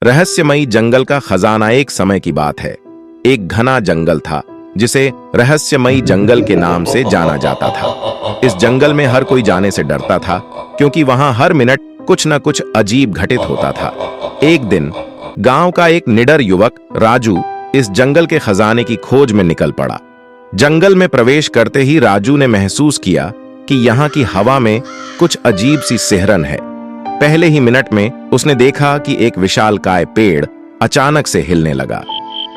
रहस्यमयी जंगल का खजाना। एक समय की बात है। एक घना जंगल था जिसे रहस्यमयी जंगल के नाम से जाना जाता था। इस जंगल में हर कोई जाने से डरता था क्योंकि वहां हर मिनट कुछ न कुछ अजीब घटित होता था। एक दिन गांव का एक निडर युवक राजू इस जंगल के खजाने की खोज में निकल पड़ा। जंगल में प्रवेश करते ही राजू ने महसूस किया कि यहाँ की हवा में कुछ अजीब सी सिहरन है। पहले ही मिनट में उसने देखा कि एक विशालकाय पेड़ अचानक से हिलने लगा।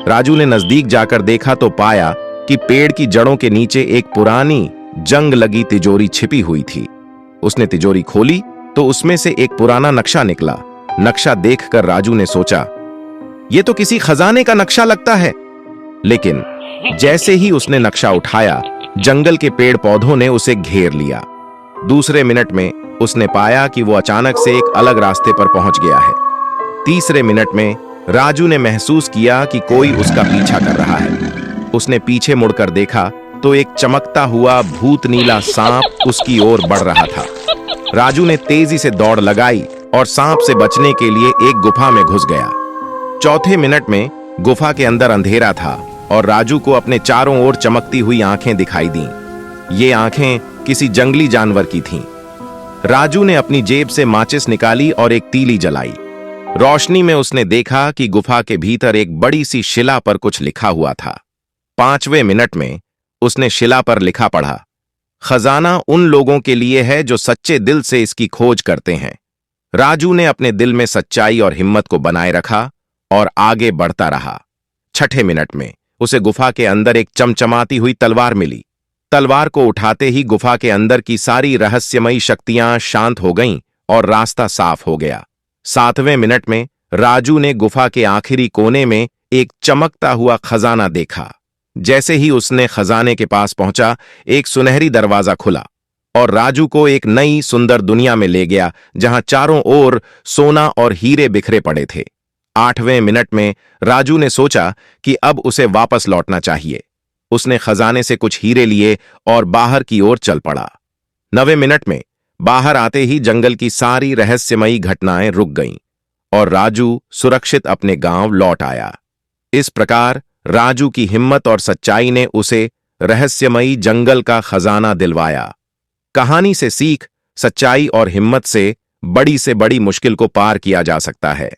राजू ने नजदीक जाकर देखा तो पाया कि पेड़ की जड़ों के नीचे एक पुरानी जंग लगी तिजोरी छिपी हुई थी। उसने तिजोरी खोली तो उसमें से एक पुराना नक्शा निकला। नक्शा देखकर राजू ने सोचा, यह तो किसी खजाने का नक्शा लगता है। लेकिन जैसे ही उसने नक्शा उठाया, जंगल के पेड़ पौधों ने उसे घेर लिया। दूसरे मिनट में उसने पाया कि वो अचानक से एक अलग रास्ते पर पहुंच गया है। तीसरे मिनट में राजू ने महसूस किया कि कोई उसका पीछा कर रहा है। उसने पीछे मुड़कर देखा तो एक चमकता हुआ भूत नीला सांप उसकी ओर बढ़ रहा था। राजू ने तेजी से दौड़ लगाई और सांप से बचने के लिए एक गुफा में घुस गया। चौथे मिनट में गुफा के अंदर अंधेरा था और राजू को अपने चारों ओर चमकती हुई आंखें दिखाई दीं। ये आंखें किसी जंगली जानवर की थीं। राजू ने अपनी जेब से माचिस निकाली और एक तीली जलाई। रोशनी में उसने देखा कि गुफा के भीतर एक बड़ी सी शिला पर कुछ लिखा हुआ था। 5वें मिनट में उसने शिला पर लिखा पढ़ा, खजाना उन लोगों के लिए है जो सच्चे दिल से इसकी खोज करते हैं। राजू ने अपने दिल में सच्चाई और हिम्मत को बनाए रखा और आगे बढ़ता रहा। 6ठे मिनट में उसे गुफा के अंदर एक चमचमाती हुई तलवार मिली। तलवार को उठाते ही गुफा के अंदर की सारी रहस्यमयी शक्तियां शांत हो गईं और रास्ता साफ हो गया। 7वें मिनट में राजू ने गुफा के आखिरी कोने में एक चमकता हुआ खजाना देखा। जैसे ही उसने खजाने के पास पहुंचा, एक सुनहरी दरवाजा खुला और राजू को एक नई सुंदर दुनिया में ले गया जहां चारों ओर सोना और हीरे बिखरे पड़े थे। 8वें मिनट में राजू ने सोचा कि अब उसे वापस लौटना चाहिए। उसने खजाने से कुछ हीरे लिए और बाहर की ओर चल पड़ा। 9वें मिनट में बाहर आते ही जंगल की सारी रहस्यमयी घटनाएं रुक गईं और राजू सुरक्षित अपने गांव लौट आया। इस प्रकार राजू की हिम्मत और सच्चाई ने उसे रहस्यमयी जंगल का खजाना दिलवाया। कहानी से सीख, सच्चाई और हिम्मत से बड़ी मुश्किल को पार किया जा सकता है।